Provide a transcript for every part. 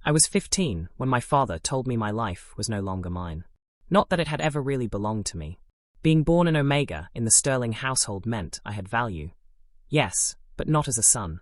I was 15 when my father told me my life was no longer mine. Not that it had ever really belonged to me. Being born an Omega in the Sterling household meant I had value. Yes, but not as a son.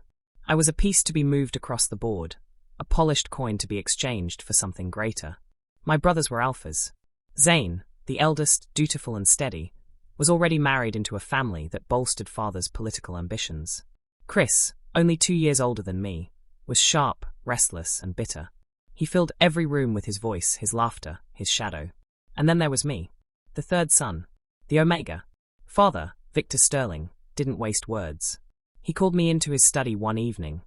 I was a piece to be moved across the board, a polished coin to be exchanged for something greater. My brothers were alphas. Zane, the eldest, dutiful and steady, was already married into a family that bolstered father's political ambitions. Chris, only 2 years older than me, was sharp, restless and bitter. He filled every room with his voice, his laughter, his shadow. And then there was me, the third son, the Omega. Father, Victor Sterling, didn't waste words. He called me into his study one evening,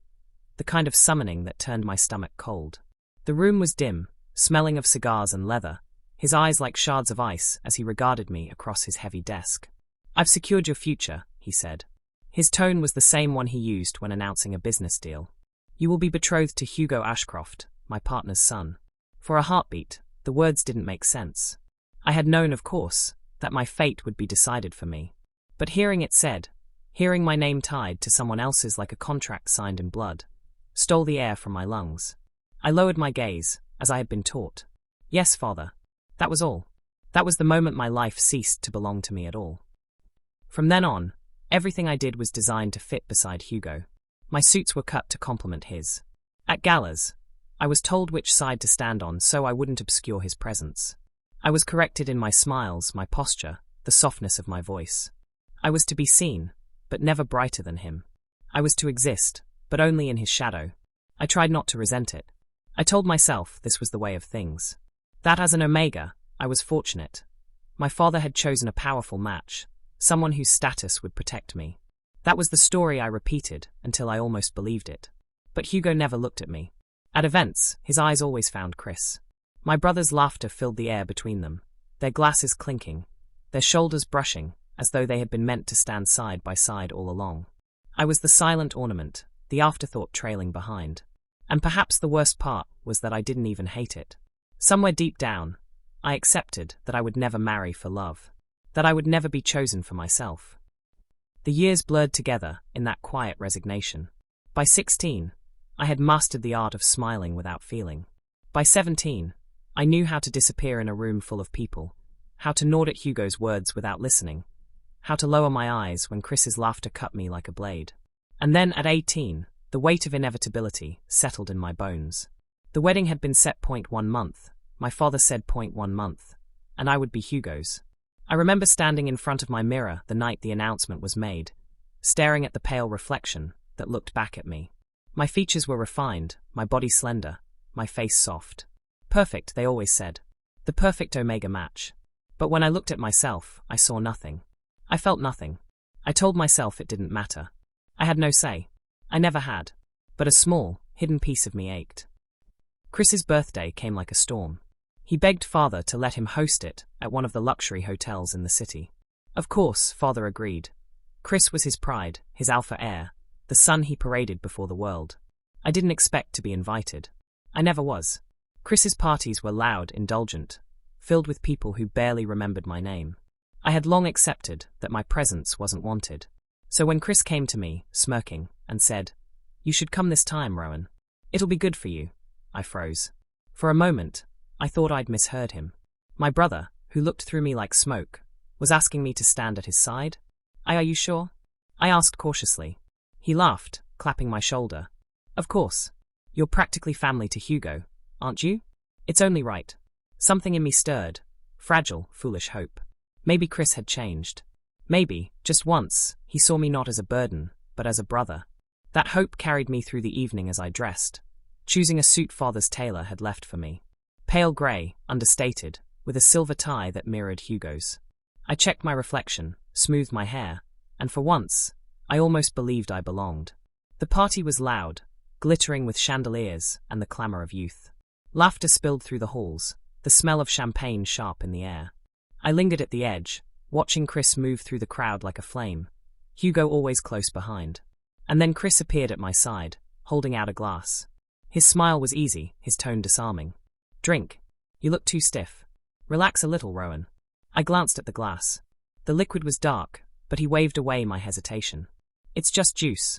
the kind of summoning that turned my stomach cold. The room was dim, smelling of cigars and leather, his eyes like shards of ice as he regarded me across his heavy desk. "I've secured your future," he said. His tone was the same one he used when announcing a business deal. "You will be betrothed to Hugo Ashcroft, my partner's son." For a heartbeat, the words didn't make sense. I had known, of course, that my fate would be decided for me. But hearing it said, hearing my name tied to someone else's like a contract signed in blood, stole the air from my lungs. I lowered my gaze, as I had been taught. "Yes, father." That was all. That was the moment my life ceased to belong to me at all. From then on, everything I did was designed to fit beside Hugo. My suits were cut to complement his. At galas, I was told which side to stand on so I wouldn't obscure his presence. I was corrected in my smiles, my posture, the softness of my voice. I was to be seen, but never brighter than him. I was to exist, but only in his shadow. I tried not to resent it. I told myself this was the way of things. That as an Omega, I was fortunate. My father had chosen a powerful match, someone whose status would protect me. That was the story I repeated until I almost believed it. But Hugo never looked at me. At events, his eyes always found Chris. My brothers' laughter filled the air between them, their glasses clinking, their shoulders brushing, as though they had been meant to stand side by side all along. I was the silent ornament, the afterthought trailing behind. And perhaps the worst part was that I didn't even hate it. Somewhere deep down, I accepted that I would never marry for love, that I would never be chosen for myself. The years blurred together in that quiet resignation. By 16, I had mastered the art of smiling without feeling. By 17, I knew how to disappear in a room full of people, how to nod at Hugo's words without listening, how to lower my eyes when Chris's laughter cut me like a blade. And then at 18, the weight of inevitability settled in my bones. The wedding had been set 1 month, my father said 1 month, and I would be Hugo's. I remember standing in front of my mirror the night the announcement was made, staring at the pale reflection that looked back at me. My features were refined, my body slender, my face soft. Perfect, they always said. The perfect Omega match. But when I looked at myself, I saw nothing. I felt nothing. I told myself it didn't matter. I had no say. I never had. But a small, hidden piece of me ached. Chris's birthday came like a storm. He begged father to let him host it at one of the luxury hotels in the city. Of course, father agreed. Chris was his pride, his alpha heir, the son he paraded before the world. I didn't expect to be invited. I never was. Chris's parties were loud, indulgent, filled with people who barely remembered my name. I had long accepted that my presence wasn't wanted. So when Chris came to me, smirking, and said, "You should come this time, Rowan. It'll be good for you," I froze. For a moment, I thought I'd misheard him. My brother, who looked through me like smoke, was asking me to stand at his side? Are you sure?" I asked cautiously. He laughed, clapping my shoulder. "Of course. You're practically family to Hugo, aren't you? It's only right." Something in me stirred. Fragile, foolish hope. Maybe Chris had changed. Maybe, just once, he saw me not as a burden, but as a brother. That hope carried me through the evening as I dressed, choosing a suit father's tailor had left for me. Pale grey, understated, with a silver tie that mirrored Hugo's. I checked my reflection, smoothed my hair, and for once, I almost believed I belonged. The party was loud, glittering with chandeliers and the clamour of youth. Laughter spilled through the halls, the smell of champagne sharp in the air. I lingered at the edge, watching Chris move through the crowd like a flame, Hugo always close behind. And then Chris appeared at my side, holding out a glass. His smile was easy, his tone disarming. "Drink. You look too stiff. Relax a little, Rowan." I glanced at the glass. The liquid was dark, but he waved away my hesitation. "It's just juice."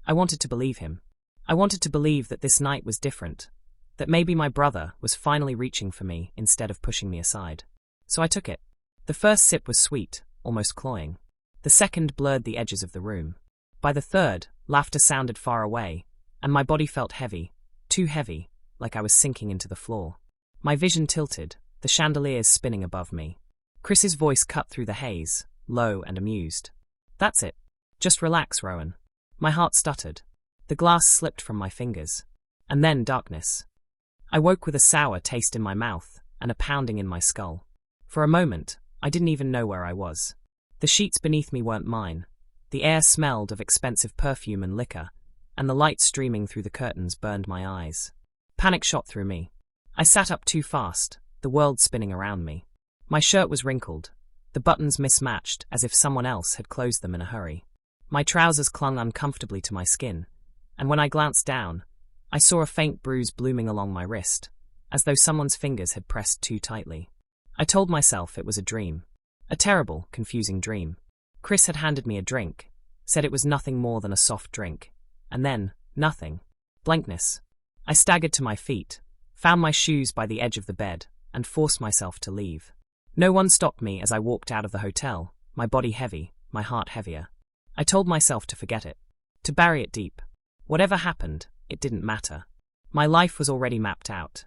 I wanted to believe him. I wanted to believe that this night was different, that maybe my brother was finally reaching for me instead of pushing me aside. So I took it. The first sip was sweet, almost cloying. The second blurred the edges of the room. By the third, laughter sounded far away, and my body felt heavy, too heavy, like I was sinking into the floor. My vision tilted, the chandeliers spinning above me. Chris's voice cut through the haze, low and amused. "That's it. Just relax, Rowan." My heart stuttered. The glass slipped from my fingers. And then darkness. I woke with a sour taste in my mouth and a pounding in my skull. For a moment, I didn't even know where I was. The sheets beneath me weren't mine. The air smelled of expensive perfume and liquor, and the light streaming through the curtains burned my eyes. Panic shot through me. I sat up too fast, the world spinning around me. My shirt was wrinkled, the buttons mismatched as if someone else had closed them in a hurry. My trousers clung uncomfortably to my skin, and when I glanced down, I saw a faint bruise blooming along my wrist, as though someone's fingers had pressed too tightly. I told myself it was a dream. A terrible, confusing dream. Chris had handed me a drink, said it was nothing more than a soft drink, and then, nothing. Blankness. I staggered to my feet, found my shoes by the edge of the bed, and forced myself to leave. No one stopped me as I walked out of the hotel, my body heavy, my heart heavier. I told myself to forget it, to bury it deep. Whatever happened, it didn't matter. My life was already mapped out.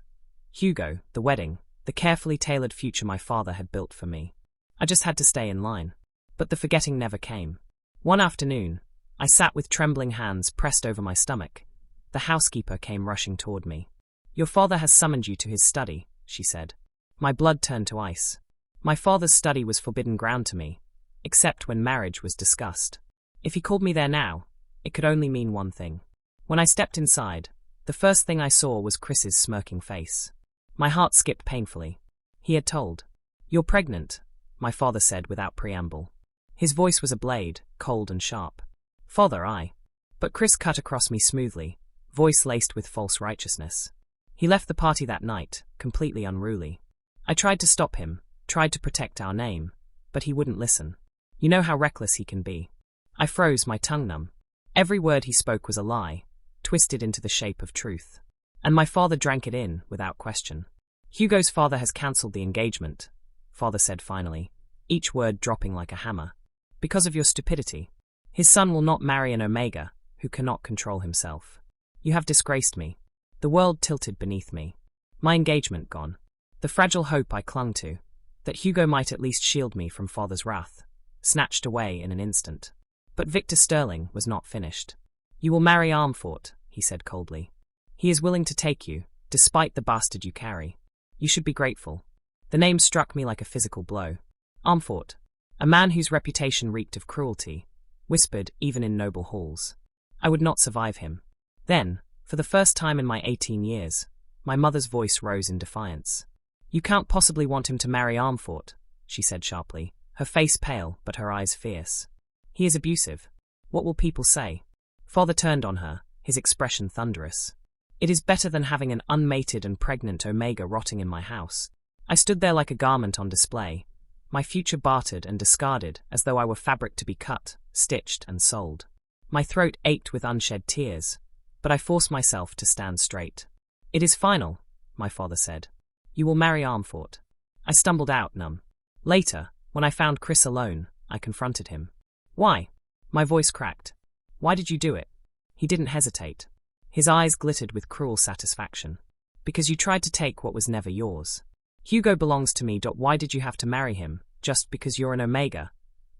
Hugo, the wedding, the carefully tailored future my father had built for me. I just had to stay in line. But the forgetting never came. One afternoon, I sat with trembling hands pressed over my stomach. The housekeeper came rushing toward me. "Your father has summoned you to his study," she said. My blood turned to ice. My father's study was forbidden ground to me, except when marriage was discussed. If he called me there now, it could only mean one thing. When I stepped inside, the first thing I saw was Chris's smirking face. My heart skipped painfully. He had told. "You're pregnant," my father said without preamble. His voice was a blade, cold and sharp. "Father, I." But Chris cut across me smoothly, voice laced with false righteousness. He left the party that night, completely unruly. I tried to stop him, tried to protect our name, but he wouldn't listen. You know how reckless he can be. I froze, my tongue numb. Every word he spoke was a lie, twisted into the shape of truth. And my father drank it in, without question. "Hugo's father has cancelled the engagement," father said finally, each word dropping like a hammer. "Because of your stupidity. His son will not marry an Omega, who cannot control himself. You have disgraced me." The world tilted beneath me. My engagement gone. The fragile hope I clung to, that Hugo might at least shield me from father's wrath, snatched away in an instant. But Victor Sterling was not finished. "You will marry Armfort," he said coldly. "He is willing to take you, despite the bastard you carry. You should be grateful." The name struck me like a physical blow. Armfort, a man whose reputation reeked of cruelty, whispered even in noble halls. I would not survive him. Then, for the first time in my 18 years, my mother's voice rose in defiance. "You can't possibly want him to marry Armfort," she said sharply, her face pale but her eyes fierce. "He is abusive. What will people say?" Father turned on her, his expression thunderous. "It is better than having an unmated and pregnant Omega rotting in my house." I stood there like a garment on display, my future bartered and discarded as though I were fabric to be cut, stitched, and sold. My throat ached with unshed tears, but I forced myself to stand straight. "It is final," my father said. "You will marry Armfort." I stumbled out, numb. Later, when I found Chris alone, I confronted him. "Why?" My voice cracked. "Why did you do it?" He didn't hesitate. His eyes glittered with cruel satisfaction. "Because you tried to take what was never yours. Hugo belongs to me. Why did you have to marry him, just because you're an Omega?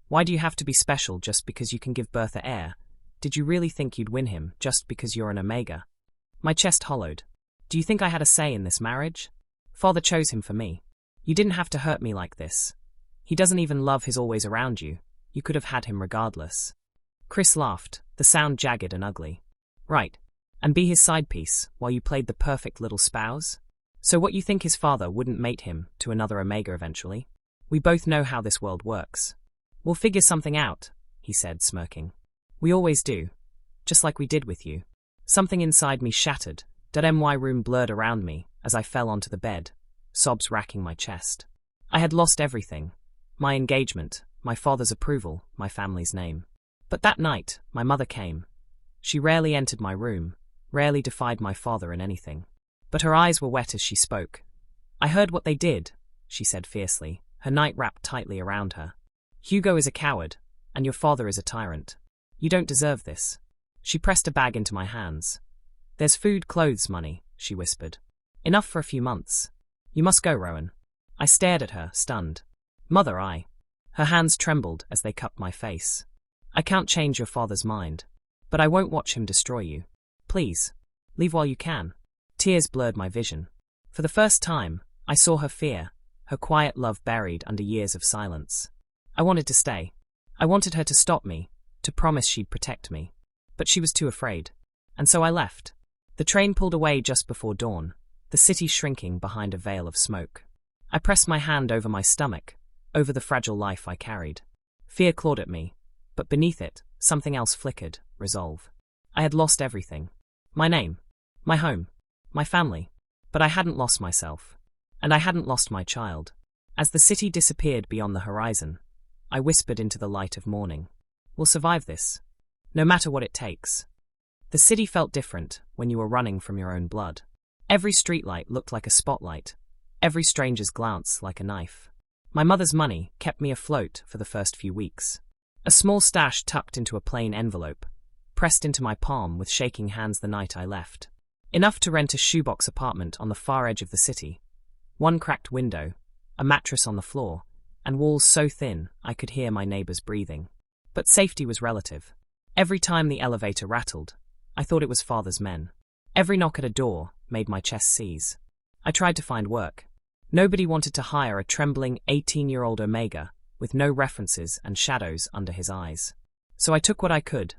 Why do you have to be special just because you can give birth an heir? Did you really think you'd win him just because you're an Omega?" My chest hollowed. "Do you think I had a say in this marriage? Father chose him for me. You didn't have to hurt me like this. He doesn't even love his always around you. You could have had him regardless." Chris laughed, the sound jagged and ugly. "Right. And be his side piece while you played the perfect little spouse? So what, you think his father wouldn't mate him to another Omega eventually? We both know how this world works." "We'll figure something out," he said, smirking. "We always do. Just like we did with you." Something inside me shattered. My room blurred around me as I fell onto the bed, sobs racking my chest. I had lost everything. My engagement, my father's approval, my family's name. But that night, my mother came. She rarely entered my room, rarely defied my father in anything. but her eyes were wet as she spoke. "I heard what they did," she said fiercely, her night wrapped tightly around her. "Hugo is a coward, and your father is a tyrant. You don't deserve this." She pressed a bag into my hands. "There's food, clothes, money," she whispered. "Enough for a few months. You must go, Rowan." I stared at her, stunned. "Mother, I—" Her hands trembled as they cupped my face. "I can't change your father's mind. But I won't watch him destroy you. Please, leave while you can." Tears blurred my vision. For the first time, I saw her fear, her quiet love buried under years of silence. I wanted to stay. I wanted her to stop me, to promise she'd protect me. But she was too afraid. And so I left. The train pulled away just before dawn, the city shrinking behind a veil of smoke. I pressed my hand over my stomach, over the fragile life I carried. Fear clawed at me, but beneath it, something else flickered, resolve. I had lost everything. My name, my home, my family. But I hadn't lost myself. And I hadn't lost my child. As the city disappeared beyond the horizon, I whispered into the light of morning. "We'll survive this. No matter what it takes." The city felt different when you were running from your own blood. Every streetlight looked like a spotlight, every stranger's glance like a knife. My mother's money kept me afloat for the first few weeks. A small stash tucked into a plain envelope, pressed into my palm with shaking hands the night I left. Enough to rent a shoebox apartment on the far edge of the city. One cracked window, a mattress on the floor, and walls so thin I could hear my neighbors breathing. But safety was relative. Every time the elevator rattled, I thought it was father's men. Every knock at a door made my chest seize. I tried to find work. Nobody wanted to hire a trembling 18-year-old Omega with no references and shadows under his eyes. So I took what I could,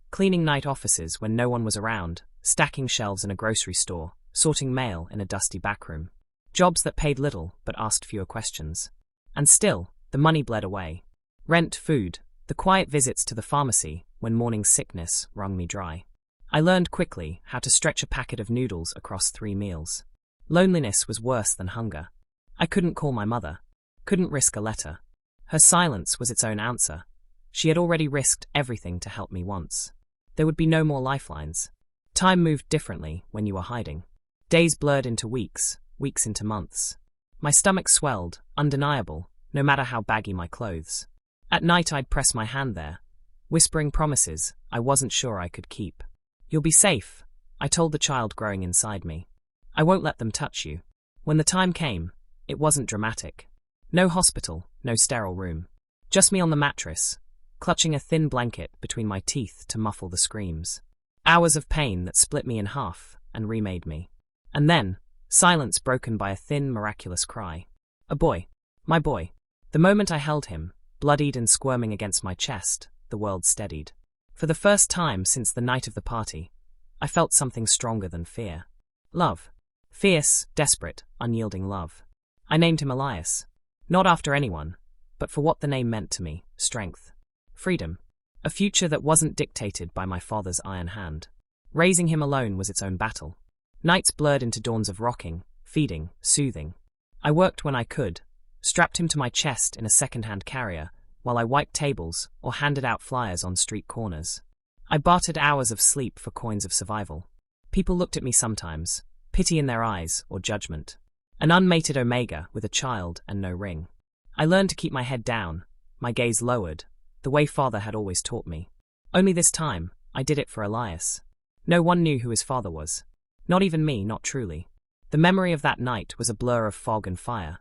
cleaning night offices when no one was around, stacking shelves in a grocery store, sorting mail in a dusty backroom. Jobs that paid little but asked fewer questions. And still, the money bled away. Rent, food, the quiet visits to the pharmacy when morning sickness wrung me dry. I learned quickly how to stretch a packet of noodles across 3 meals. Loneliness was worse than hunger. I couldn't call my mother, couldn't risk a letter. Her silence was its own answer. She had already risked everything to help me once. There would be no more lifelines. Time moved differently when you were hiding. Days blurred into weeks, weeks into months. My stomach swelled, undeniable, no matter how baggy my clothes. At night I'd press my hand there, whispering promises I wasn't sure I could keep. "You'll be safe," I told the child growing inside me. "I won't let them touch you." When the time came, it wasn't dramatic. No hospital, no sterile room. Just me on the mattress, clutching a thin blanket between my teeth to muffle the screams. Hours of pain that split me in half and remade me. And then, silence broken by a thin, miraculous cry. A boy. My boy. The moment I held him, bloodied and squirming against my chest, the world steadied. For the first time since the night of the party, I felt something stronger than fear. Love. Fierce, desperate, unyielding love. I named him Elias. Not after anyone, but for what the name meant to me: strength. Freedom. A future that wasn't dictated by my father's iron hand. Raising him alone was its own battle. Nights blurred into dawns of rocking, feeding, soothing. I worked when I could, strapped him to my chest in a second-hand carrier, while I wiped tables or handed out flyers on street corners. I bartered hours of sleep for coins of survival. People looked at me sometimes, pity in their eyes or judgment. An unmated Omega with a child and no ring. I learned to keep my head down, my gaze lowered, the way father had always taught me. Only this time, I did it for Elias. No one knew who his father was. Not even me, not truly. The memory of that night was a blur of fog and fire,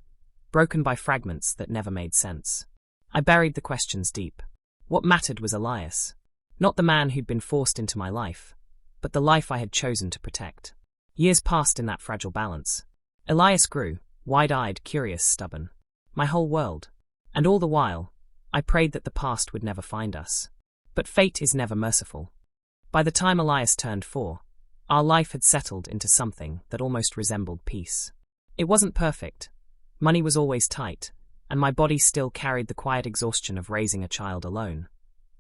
broken by fragments that never made sense. I buried the questions deep. What mattered was Elias. Not the man who'd been forced into my life, but the life I had chosen to protect. Years passed in that fragile balance. Elias grew, wide-eyed, curious, stubborn. My whole world. And all the while, I prayed that the past would never find us. But fate is never merciful. By the time Elias turned 4, our life had settled into something that almost resembled peace. It wasn't perfect. Money was always tight, and my body still carried the quiet exhaustion of raising a child alone.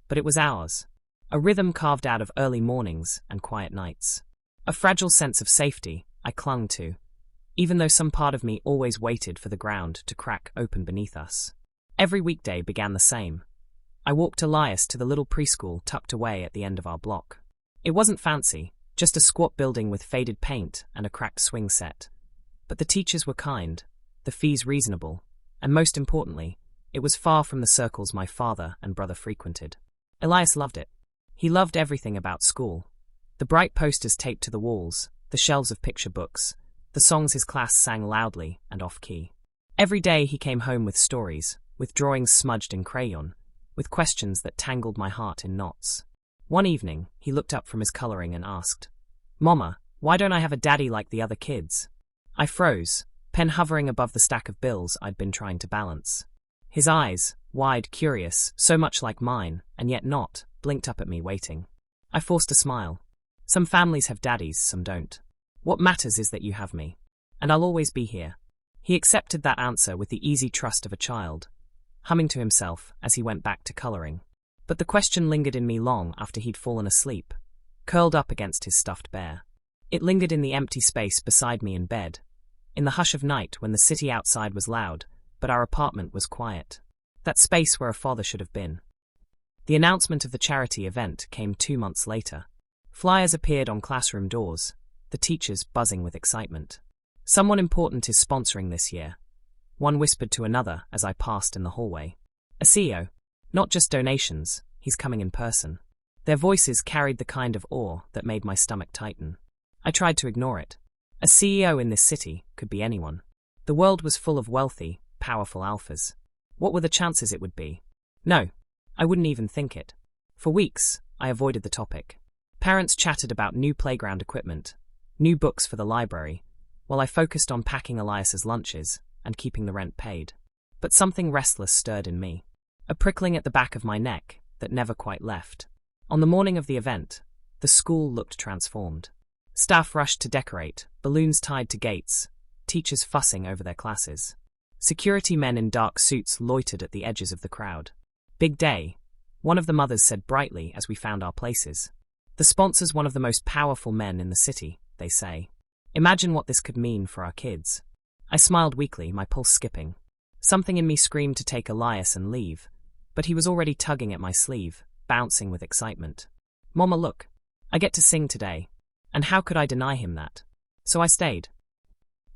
But it was ours. A rhythm carved out of early mornings and quiet nights. A fragile sense of safety I clung to, even though some part of me always waited for the ground to crack open beneath us. Every weekday began the same. I walked Elias to the little preschool tucked away at the end of our block. It wasn't fancy, Just a squat building with faded paint and a cracked swing set. But the teachers were kind, the fees reasonable, and most importantly, it was far from the circles my father and brother frequented. Elias loved it. He loved everything about school. The bright posters taped to the walls, the shelves of picture books, the songs his class sang loudly and off-key. Every day he came home with stories, with drawings smudged in crayon, with questions that tangled my heart in knots. One evening, he looked up from his coloring and asked, "Mama, why don't I have a daddy like the other kids?" I froze, pen hovering above the stack of bills I'd been trying to balance. His eyes, wide, curious, so much like mine, and yet not, blinked up at me, waiting. I forced a smile. Some families have daddies, some don't. What matters is that you have me. And I'll always be here. He accepted that answer with the easy trust of a child, humming to himself as he went back to coloring. But the question lingered in me long after he'd fallen asleep, curled up against his stuffed bear. It lingered in the empty space beside me in bed, in the hush of night when the city outside was loud, but our apartment was quiet. That space where a father should have been. The announcement of the charity event came 2 months later. Flyers appeared on classroom doors, the teachers buzzing with excitement. "Someone important is sponsoring this year," one whispered to another as I passed in the hallway. "A CEO. Not just donations, he's coming in person." Their voices carried the kind of awe that made my stomach tighten. I tried to ignore it. A CEO in this city could be anyone. The world was full of wealthy, powerful alphas. What were the chances it would be? No, I wouldn't even think it. For weeks, I avoided the topic. Parents chatted about new playground equipment, new books for the library, while I focused on packing Elias's lunches and keeping the rent paid. But something restless stirred in me. A prickling at the back of my neck that never quite left. On the morning of the event, the school looked transformed. Staff rushed to decorate, balloons tied to gates, teachers fussing over their classes. Security men in dark suits loitered at the edges of the crowd. "Big day," one of the mothers said brightly as we found our places. "The sponsor's one of the most powerful men in the city," they say. "Imagine what this could mean for our kids." I smiled weakly, my pulse skipping. Something in me screamed to take Elias and leave, but he was already tugging at my sleeve, bouncing with excitement. "Mama, look. I get to sing today." And how could I deny him that? So I stayed.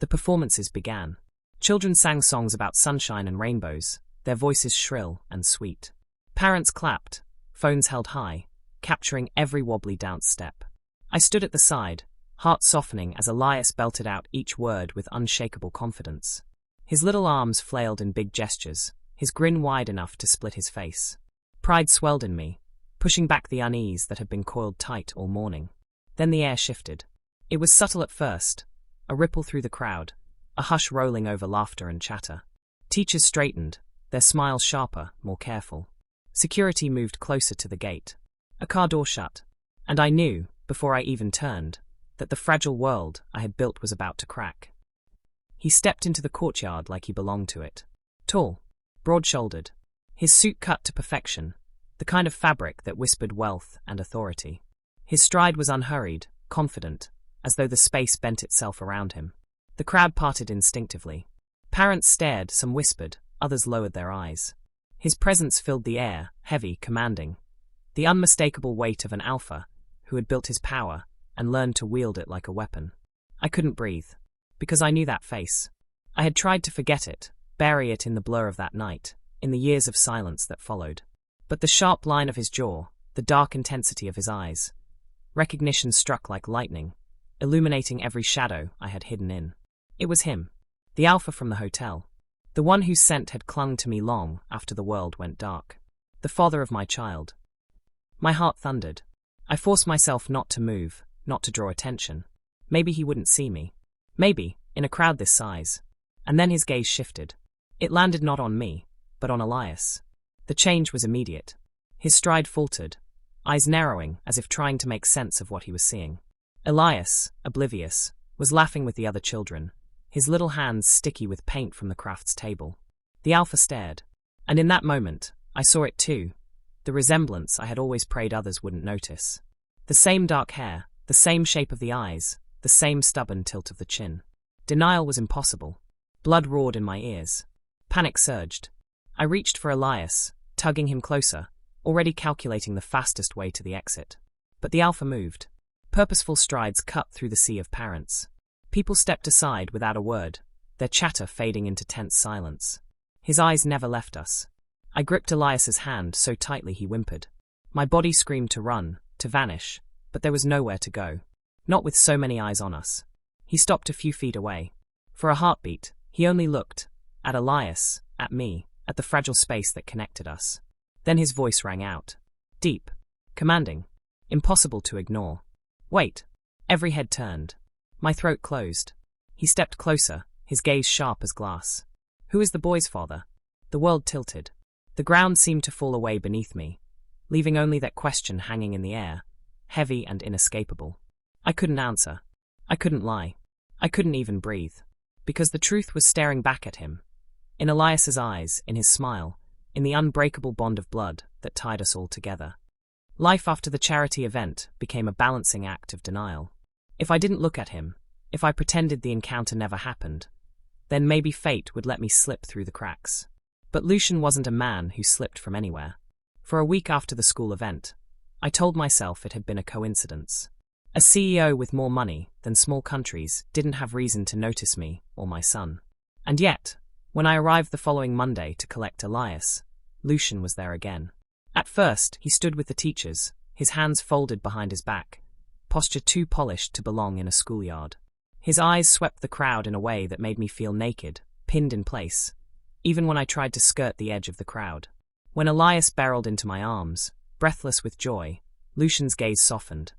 The performances began. Children sang songs about sunshine and rainbows, their voices shrill and sweet. Parents clapped, phones held high, capturing every wobbly dance step. I stood at the side, heart softening as Elias belted out each word with unshakable confidence. His little arms flailed in big gestures, his grin wide enough to split his face. Pride swelled in me, pushing back the unease that had been coiled tight all morning. Then the air shifted. It was subtle at first, a ripple through the crowd, a hush rolling over laughter and chatter. Teachers straightened, their smiles sharper, more careful. Security moved closer to the gate. A car door shut, and I knew, before I even turned, that the fragile world I had built was about to crack. He stepped into the courtyard like he belonged to it. Tall, broad-shouldered, his suit cut to perfection, the kind of fabric that whispered wealth and authority. His stride was unhurried, confident, as though the space bent itself around him. The crowd parted instinctively. Parents stared, some whispered, others lowered their eyes. His presence filled the air, heavy, commanding. The unmistakable weight of an alpha, who had built his power and learned to wield it like a weapon. I couldn't breathe, because I knew that face. I had tried to forget it, bury it in the blur of that night, in the years of silence that followed. But the sharp line of his jaw, the dark intensity of his eyes, recognition struck like lightning, illuminating every shadow I had hidden in. It was him, the alpha from the hotel, the one whose scent had clung to me long after the world went dark, the father of my child. My heart thundered. I forced myself not to move, not to draw attention. Maybe he wouldn't see me. Maybe, in a crowd this size. And then his gaze shifted. It landed not on me, but on Elias. The change was immediate. His stride faltered, eyes narrowing as if trying to make sense of what he was seeing. Elias, oblivious, was laughing with the other children, his little hands sticky with paint from the crafts table. The alpha stared, and in that moment, I saw it too, the resemblance I had always prayed others wouldn't notice. The same dark hair, the same shape of the eyes, the same stubborn tilt of the chin. Denial was impossible. Blood roared in my ears. Panic surged. I reached for Elias, tugging him closer, already calculating the fastest way to the exit. But the alpha moved. Purposeful strides cut through the sea of parents. People stepped aside without a word, their chatter fading into tense silence. His eyes never left us. I gripped Elias's hand so tightly he whimpered. My body screamed to run, to vanish, but there was nowhere to go. Not with so many eyes on us. He stopped a few feet away. For a heartbeat, he only looked, at Elias, at me, at the fragile space that connected us. Then his voice rang out. Deep. Commanding. Impossible to ignore. Wait. Every head turned. My throat closed. He stepped closer, his gaze sharp as glass. Who is the boy's father? The world tilted. The ground seemed to fall away beneath me, leaving only that question hanging in the air, heavy and inescapable. I couldn't answer. I couldn't lie. I couldn't even breathe. Because the truth was staring back at him. In Elias's eyes, in his smile, in the unbreakable bond of blood that tied us all together. Life after the charity event became a balancing act of denial. If I didn't look at him, if I pretended the encounter never happened, then maybe fate would let me slip through the cracks. But Lucian wasn't a man who slipped from anywhere. For a week after the school event, I told myself it had been a coincidence. A CEO with more money than small countries didn't have reason to notice me or my son. And yet, when I arrived the following Monday to collect Elias, Lucian was there again. At first, he stood with the teachers, his hands folded behind his back, posture too polished to belong in a schoolyard. His eyes swept the crowd in a way that made me feel naked, pinned in place, even when I tried to skirt the edge of the crowd. When Elias barreled into my arms, breathless with joy, Lucian's gaze softened,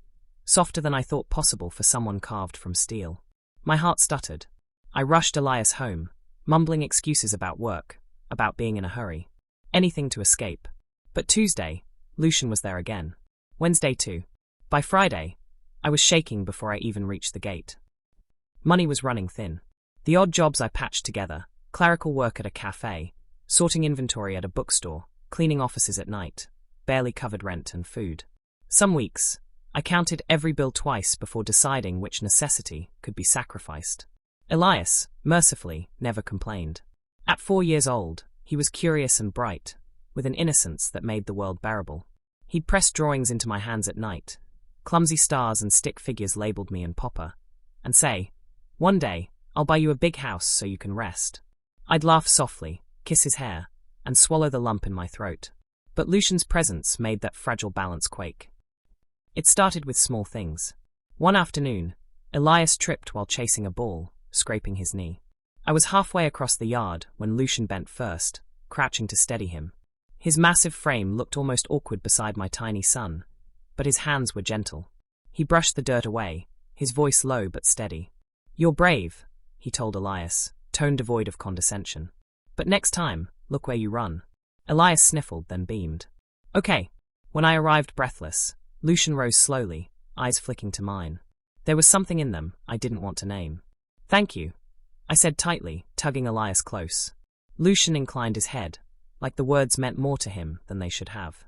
softer than I thought possible for someone carved from steel. My heart stuttered. I rushed Elias home, mumbling excuses about work, about being in a hurry. Anything to escape. But Tuesday, Lucian was there again. Wednesday too. By Friday, I was shaking before I even reached the gate. Money was running thin. The odd jobs I patched together, clerical work at a cafe, sorting inventory at a bookstore, cleaning offices at night, barely covered rent and food. Some weeks, I counted every bill twice before deciding which necessity could be sacrificed. Elias, mercifully, never complained. At 4 years old, he was curious and bright, with an innocence that made the world bearable. He'd press drawings into my hands at night, clumsy stars and stick figures labeled me and Papa, and say, "One day, I'll buy you a big house so you can rest." I'd laugh softly, kiss his hair, and swallow the lump in my throat. But Lucian's presence made that fragile balance quake. It started with small things. One afternoon, Elias tripped while chasing a ball, scraping his knee. I was halfway across the yard when Lucian bent first, crouching to steady him. His massive frame looked almost awkward beside my tiny son, but his hands were gentle. He brushed the dirt away, his voice low but steady. "You're brave," he told Elias, tone devoid of condescension. "But next time, look where you run." Elias sniffled, then beamed. "Okay." When I arrived breathless, Lucian rose slowly, eyes flicking to mine. There was something in them I didn't want to name. "Thank you," I said tightly, tugging Elias close. Lucian inclined his head, like the words meant more to him than they should have.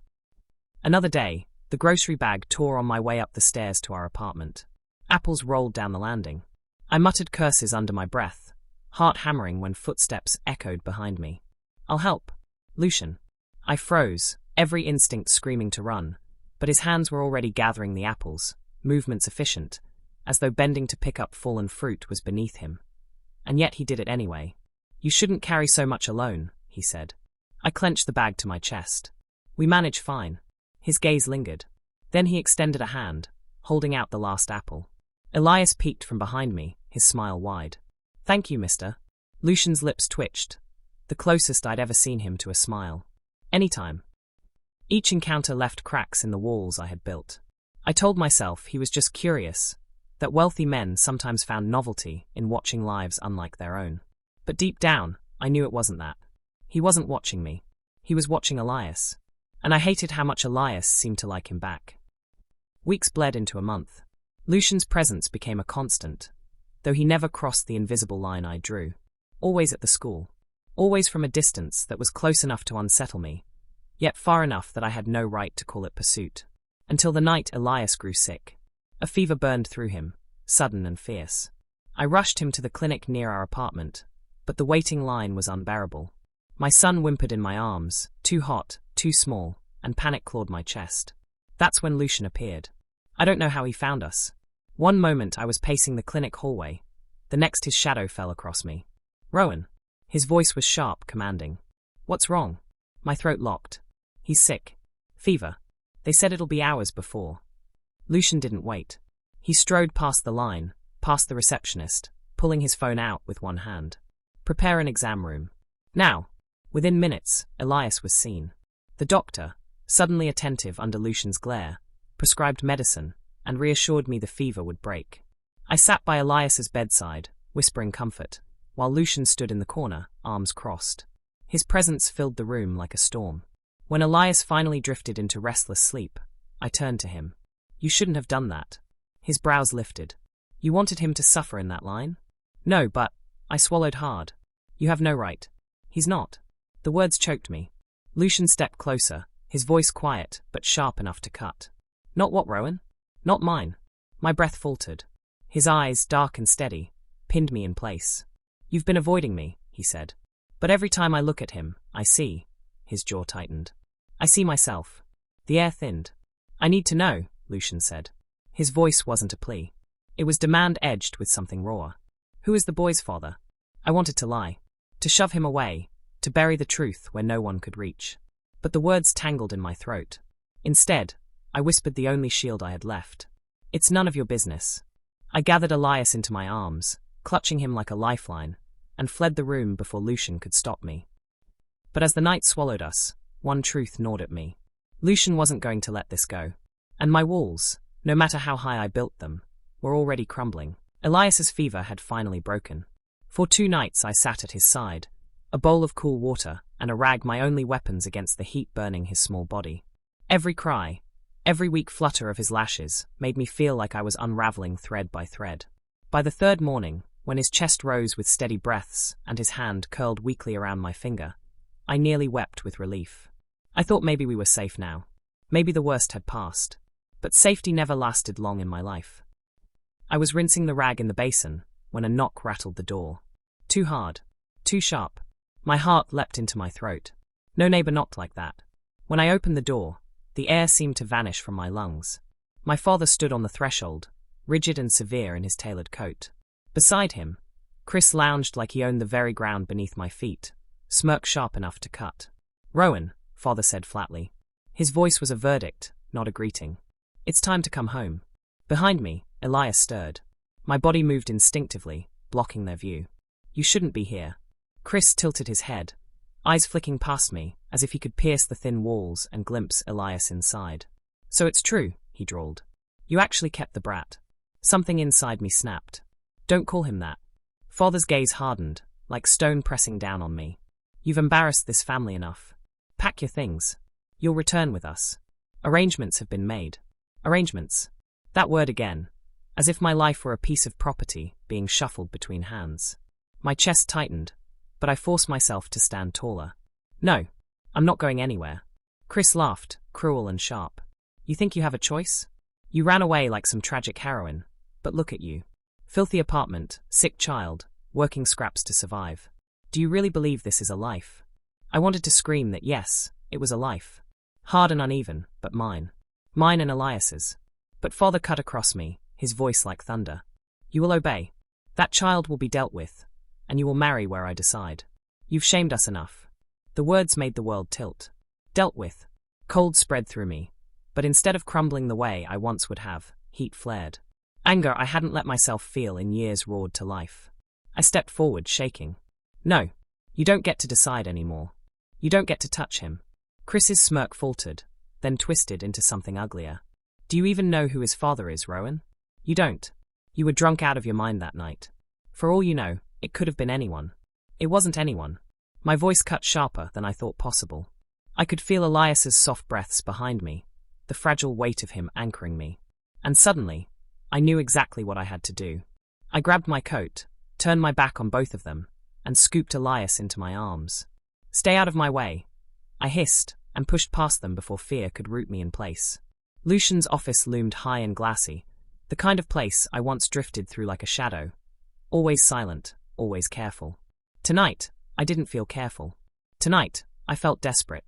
Another day, the grocery bag tore on my way up the stairs to our apartment. Apples rolled down the landing. I muttered curses under my breath, heart hammering when footsteps echoed behind me. "I'll help. Lucian." I froze, every instinct screaming to run, but his hands were already gathering the apples, movements efficient, as though bending to pick up fallen fruit was beneath him. And yet he did it anyway. "You shouldn't carry so much alone," he said. I clenched the bag to my chest. "We manage fine." His gaze lingered. Then he extended a hand, holding out the last apple. Elias peeked from behind me, his smile wide. "Thank you, mister." Lucian's lips twitched, the closest I'd ever seen him to a smile. "Anytime." Each encounter left cracks in the walls I had built. I told myself he was just curious, that wealthy men sometimes found novelty in watching lives unlike their own. But deep down, I knew it wasn't that. He wasn't watching me. He was watching Elias. And I hated how much Elias seemed to like him back. Weeks bled into a month. Lucian's presence became a constant, though he never crossed the invisible line I drew. Always at the school. Always from a distance that was close enough to unsettle me, yet far enough that I had no right to call it pursuit. Until the night Elias grew sick. A fever burned through him, sudden and fierce. I rushed him to the clinic near our apartment, but the waiting line was unbearable. My son whimpered in my arms, too hot, too small, and panic clawed my chest. That's when Lucian appeared. I don't know how he found us. One moment I was pacing the clinic hallway, the next his shadow fell across me. "Rowan." His voice was sharp, commanding. "What's wrong?" My throat locked. "He's sick. Fever. They said it'll be hours before." Lucian didn't wait. He strode past the line, past the receptionist, pulling his phone out with one hand. "Prepare an exam room. Now." Within minutes, Elias was seen. The doctor, suddenly attentive under Lucian's glare, prescribed medicine and reassured me the fever would break. I sat by Elias's bedside, whispering comfort, while Lucian stood in the corner, arms crossed. His presence filled the room like a storm. When Elias finally drifted into restless sleep, I turned to him. "You shouldn't have done that." His brows lifted. "You wanted him to suffer in that line?" "No, but..." I swallowed hard. "You have no right." "He's not." The words choked me. Lucian stepped closer, his voice quiet but sharp enough to cut. "Not what, Rowan?" "Not mine." My breath faltered. His eyes, dark and steady, pinned me in place. "You've been avoiding me," he said. "But every time I look at him, I see..." His jaw tightened. "I see myself." The air thinned. "I need to know," Lucian said. His voice wasn't a plea. It was demand edged with something raw. "Who is the boy's father?" I wanted to lie. To shove him away. To bury the truth where no one could reach. But the words tangled in my throat. Instead, I whispered the only shield I had left. "It's none of your business." I gathered Elias into my arms, clutching him like a lifeline, and fled the room before Lucian could stop me. But as the night swallowed us, one truth gnawed at me. Lucian wasn't going to let this go. And my walls, no matter how high I built them, were already crumbling. Elias's fever had finally broken. For 2 nights I sat at his side, a bowl of cool water and a rag my only weapons against the heat burning his small body. Every cry, every weak flutter of his lashes made me feel like I was unraveling thread by thread. By the 3rd morning, when his chest rose with steady breaths and his hand curled weakly around my finger, I nearly wept with relief. I thought maybe we were safe now. Maybe the worst had passed. But safety never lasted long in my life. I was rinsing the rag in the basin when a knock rattled the door. Too hard. Too sharp. My heart leapt into my throat. No neighbor knocked like that. When I opened the door, the air seemed to vanish from my lungs. My father stood on the threshold, rigid and severe in his tailored coat. Beside him, Chris lounged like he owned the very ground beneath my feet, smirk sharp enough to cut. "Rowan," father said flatly. His voice was a verdict, not a greeting. "It's time to come home." Behind me, Elias stirred. My body moved instinctively, blocking their view. "You shouldn't be here." Chris tilted his head, eyes flicking past me, as if he could pierce the thin walls and glimpse Elias inside. "So it's true," he drawled. "You actually kept the brat." Something inside me snapped. "Don't call him that." Father's gaze hardened, like stone pressing down on me. "You've embarrassed this family enough. Pack your things. You'll return with us. Arrangements have been made." Arrangements. That word again, as if my life were a piece of property being shuffled between hands. My chest tightened, but I forced myself to stand taller. "No, I'm not going anywhere." Chris laughed, cruel and sharp. "You think you have a choice? You ran away like some tragic heroine, but look at you. Filthy apartment, sick child, working scraps to survive. Do you really believe this is a life?" I wanted to scream that yes, it was a life. Hard and uneven, but mine. Mine and Elias's. But father cut across me, his voice like thunder. "You will obey. That child will be dealt with, and you will marry where I decide. You've shamed us enough." The words made the world tilt. Dealt with. Cold spread through me, but instead of crumbling the way I once would have, heat flared. Anger I hadn't let myself feel in years roared to life. I stepped forward, shaking. "No, you don't get to decide anymore. You don't get to touch him." Chris's smirk faltered, then twisted into something uglier. "Do you even know who his father is, Rowan? You don't. You were drunk out of your mind that night. For all you know, it could have been anyone. It wasn't anyone." My voice cut sharper than I thought possible. I could feel Elias's soft breaths behind me, the fragile weight of him anchoring me. And suddenly, I knew exactly what I had to do. I grabbed my coat, turned my back on both of them, and scooped Elias into my arms. "Stay out of my way," I hissed, and pushed past them before fear could root me in place. Lucian's office loomed high and glassy, the kind of place I once drifted through like a shadow. Always silent, always careful. Tonight, I didn't feel careful. Tonight, I felt desperate.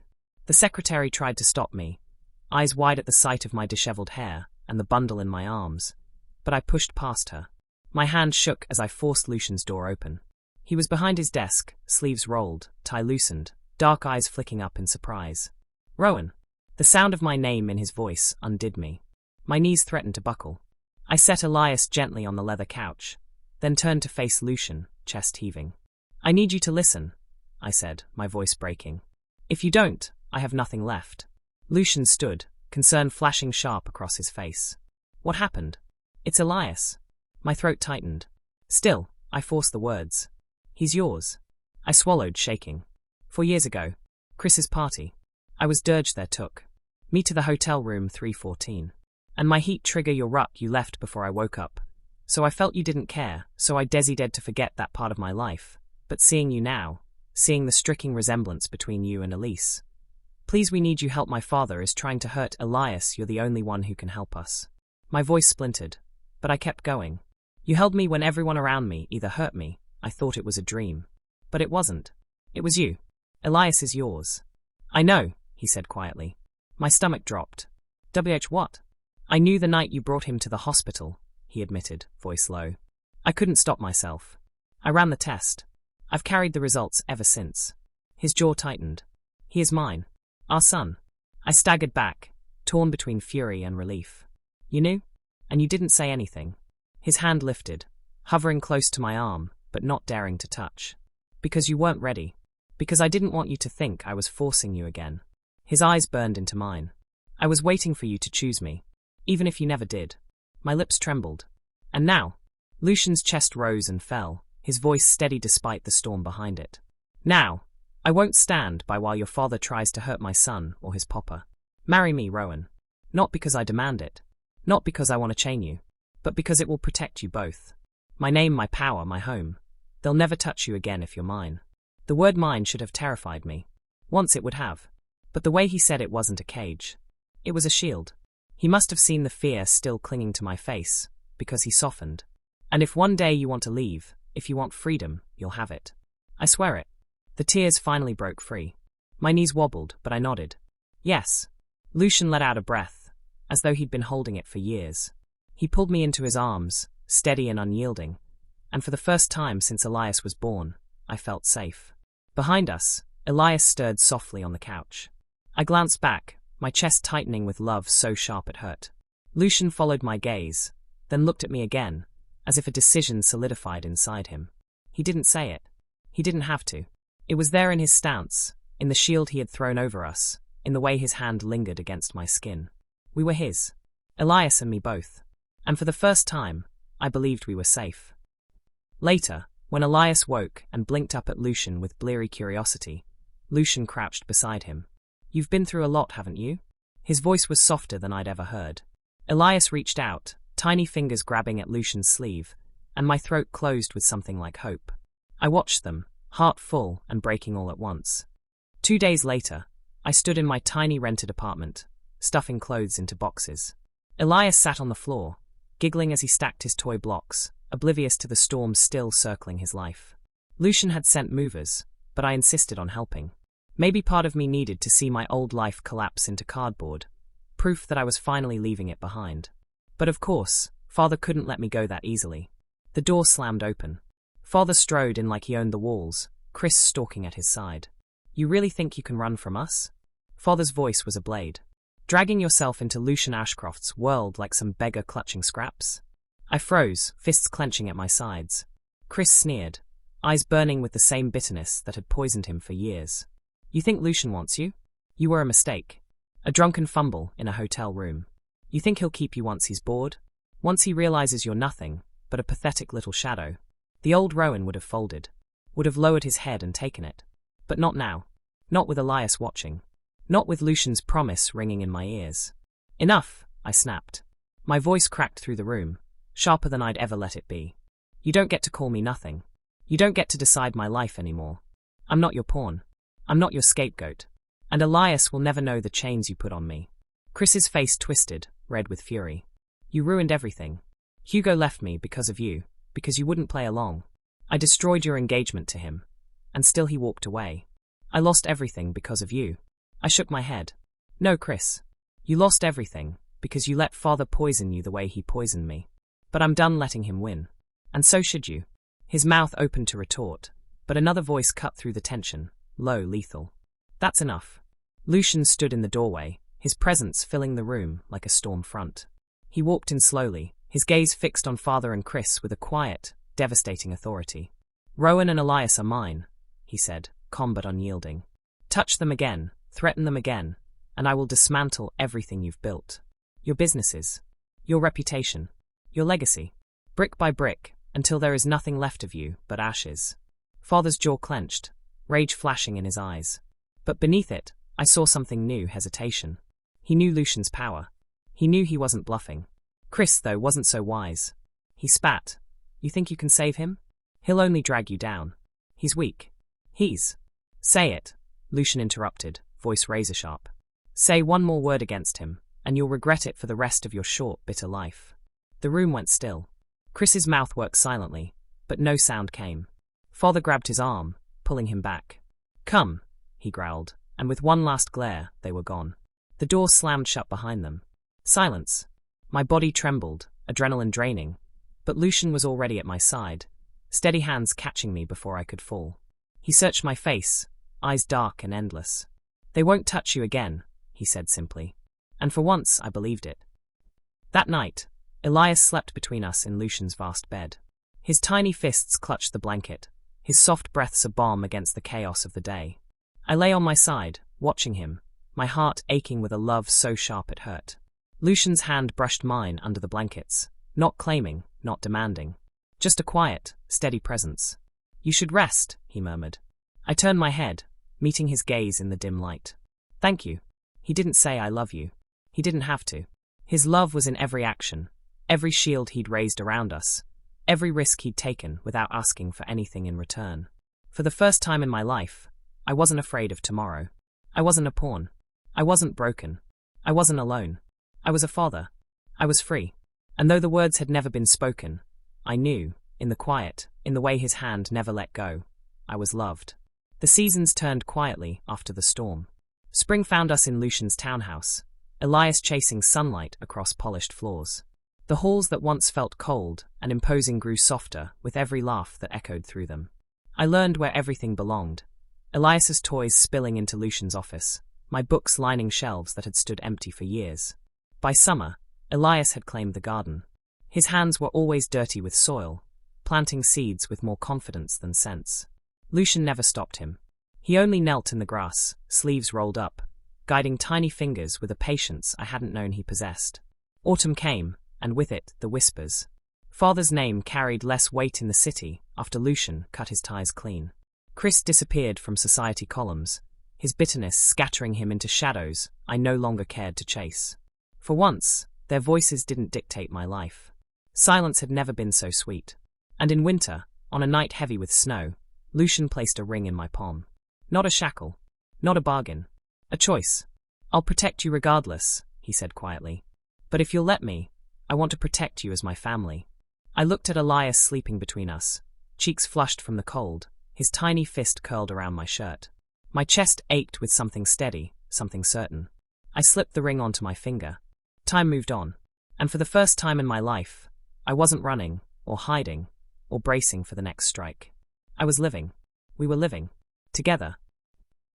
The secretary tried to stop me, eyes wide at the sight of my disheveled hair and the bundle in my arms, but I pushed past her. My hand shook as I forced Lucian's door open. He was behind his desk, sleeves rolled, tie loosened, dark eyes flicking up in surprise. Rowan. The sound of my name in his voice undid me. My knees threatened to buckle. I set Elias gently on the leather couch, then turned to face Lucian, chest heaving. I need you to listen, I said, my voice breaking. If you don't, I have nothing left. Lucian stood, concern flashing sharp across his face. What happened? It's Elias. My throat tightened. Still, I forced the words. He's yours. I swallowed, shaking. 4 years ago. Chris's party. I was dirged there took me to the hotel room 314. And my heat trigger your ruck you left before I woke up. So I felt you didn't care, so I decided to forget that part of my life. But seeing you now, seeing the striking resemblance between you and Elise. Please, we need you help. My father is trying to hurt Elias. You're the only one who can help us. My voice splintered, but I kept going. You held me when everyone around me either hurt me. I thought it was a dream. But it wasn't. It was you. Elias is yours. I know, he said quietly. My stomach dropped. What? I knew the night you brought him to the hospital, he admitted, voice low. I couldn't stop myself. I ran the test. I've carried the results ever since. His jaw tightened. He is mine. Our son. I staggered back, torn between fury and relief. You knew? And you didn't say anything. His hand lifted, hovering close to my arm, but not daring to touch. Because you weren't ready. Because I didn't want you to think I was forcing you again. His eyes burned into mine. I was waiting for you to choose me. Even if you never did. My lips trembled. And now? Lucian's chest rose and fell, his voice steady despite the storm behind it. Now, I won't stand by while your father tries to hurt my son or his papa. Marry me, Rowan. Not because I demand it. Not because I want to chain you. But because it will protect you both. My name, my power, my home. They'll never touch you again if you're mine. The word mine should have terrified me. Once it would have. But the way he said it wasn't a cage. It was a shield. He must have seen the fear still clinging to my face, because he softened. And if one day you want to leave, if you want freedom, you'll have it. I swear it. The tears finally broke free. My knees wobbled, but I nodded. Yes. Lucian let out a breath, as though he'd been holding it for years. He pulled me into his arms, steady and unyielding, and for the first time since Elias was born, I felt safe. Behind us, Elias stirred softly on the couch. I glanced back, my chest tightening with love so sharp it hurt. Lucian followed my gaze, then looked at me again, as if a decision solidified inside him. He didn't say it. He didn't have to. It was there in his stance, in the shield he had thrown over us, in the way his hand lingered against my skin. We were his. Elias and me both. And for the first time, I believed we were safe. Later, when Elias woke and blinked up at Lucian with bleary curiosity, Lucian crouched beside him. You've been through a lot, haven't you? His voice was softer than I'd ever heard. Elias reached out, tiny fingers grabbing at Lucian's sleeve, and my throat closed with something like hope. I watched them, heart full and breaking all at once. 2 days later, I stood in my tiny rented apartment, stuffing clothes into boxes. Elias sat on the floor, giggling as he stacked his toy blocks, oblivious to the storm still circling his life. Lucian had sent movers, but I insisted on helping. Maybe part of me needed to see my old life collapse into cardboard, proof that I was finally leaving it behind. But of course, Father couldn't let me go that easily. The door slammed open. Father strode in like he owned the walls, Chris stalking at his side. You really think you can run from us? Father's voice was a blade. Dragging yourself into Lucian Ashcroft's world like some beggar clutching scraps? I froze, fists clenching at my sides. Chris sneered, eyes burning with the same bitterness that had poisoned him for years. You think Lucian wants you? You were a mistake. A drunken fumble in a hotel room. You think he'll keep you once he's bored? Once he realizes you're nothing but a pathetic little shadow? The old Rowan would have folded, would have lowered his head and taken it. But not now. Not with Elias watching. Not with Lucian's promise ringing in my ears. Enough, I snapped. My voice cracked through the room, sharper than I'd ever let it be. You don't get to call me nothing. You don't get to decide my life anymore. I'm not your pawn. I'm not your scapegoat. And Elias will never know the chains you put on me. Chris's face twisted, red with fury. You ruined everything. Hugo left me because of you, because you wouldn't play along. I destroyed your engagement to him. And still he walked away. I lost everything because of you. I shook my head. No, Chris. You lost everything, because you let Father poison you the way he poisoned me. But I'm done letting him win. And so should you. His mouth opened to retort, but another voice cut through the tension, low, lethal. That's enough. Lucian stood in the doorway, his presence filling the room like a storm front. He walked in slowly, his gaze fixed on Father and Chris with a quiet, devastating authority. Rowan and Elias are mine, he said, calm but unyielding. Touch them again, threaten them again, and I will dismantle everything you've built. Your businesses, your reputation, your legacy, brick by brick, until there is nothing left of you but ashes. Father's jaw clenched, rage flashing in his eyes. But beneath it, I saw something new: hesitation. He knew Lucian's power. He knew he wasn't bluffing. Chris, though, wasn't so wise. He spat. You think you can save him? He'll only drag you down. He's weak. Say it, Lucian interrupted, voice razor-sharp. Say one more word against him, and you'll regret it for the rest of your short, bitter life. The room went still. Chris's mouth worked silently, but no sound came. Father grabbed his arm, pulling him back. Come, he growled, and with one last glare, they were gone. The door slammed shut behind them. Silence. My body trembled, adrenaline draining, but Lucian was already at my side, steady hands catching me before I could fall. He searched my face, eyes dark and endless. They won't touch you again, he said simply. And for once, I believed it. That night, Elias slept between us in Lucian's vast bed. His tiny fists clutched the blanket, his soft breaths a balm against the chaos of the day. I lay on my side, watching him, my heart aching with a love so sharp it hurt. Lucian's hand brushed mine under the blankets, not claiming, not demanding. Just a quiet, steady presence. You should rest, he murmured. I turned my head, meeting his gaze in the dim light. Thank you. He didn't say I love you. He didn't have to. His love was in every action, every shield he'd raised around us, every risk he'd taken without asking for anything in return. For the first time in my life, I wasn't afraid of tomorrow. I wasn't a pawn. I wasn't broken. I wasn't alone. I was a father. I was free. And though the words had never been spoken, I knew, in the quiet, in the way his hand never let go, I was loved. The seasons turned quietly after the storm. Spring found us in Lucian's townhouse, Elias chasing sunlight across polished floors. The halls that once felt cold and imposing grew softer with every laugh that echoed through them. I learned where everything belonged. Elias's toys spilling into Lucian's office, my books lining shelves that had stood empty for years. By summer, Elias had claimed the garden. His hands were always dirty with soil, planting seeds with more confidence than sense. Lucian never stopped him. He only knelt in the grass, sleeves rolled up, guiding tiny fingers with a patience I hadn't known he possessed. Autumn came, and with it, the whispers. Father's name carried less weight in the city after Lucian cut his ties clean. Chris disappeared from society columns, his bitterness scattering him into shadows I no longer cared to chase. For once, their voices didn't dictate my life. Silence had never been so sweet. And in winter, on a night heavy with snow, Lucian placed a ring in my palm. Not a shackle. Not a bargain. A choice. I'll protect you regardless, he said quietly. But if you'll let me, I want to protect you as my family. I looked at Elias sleeping between us, cheeks flushed from the cold, his tiny fist curled around my shirt. My chest ached with something steady, something certain. I slipped the ring onto my finger. Time moved on, and for the first time in my life, I wasn't running, or hiding, or bracing for the next strike. I was living. We were living. Together,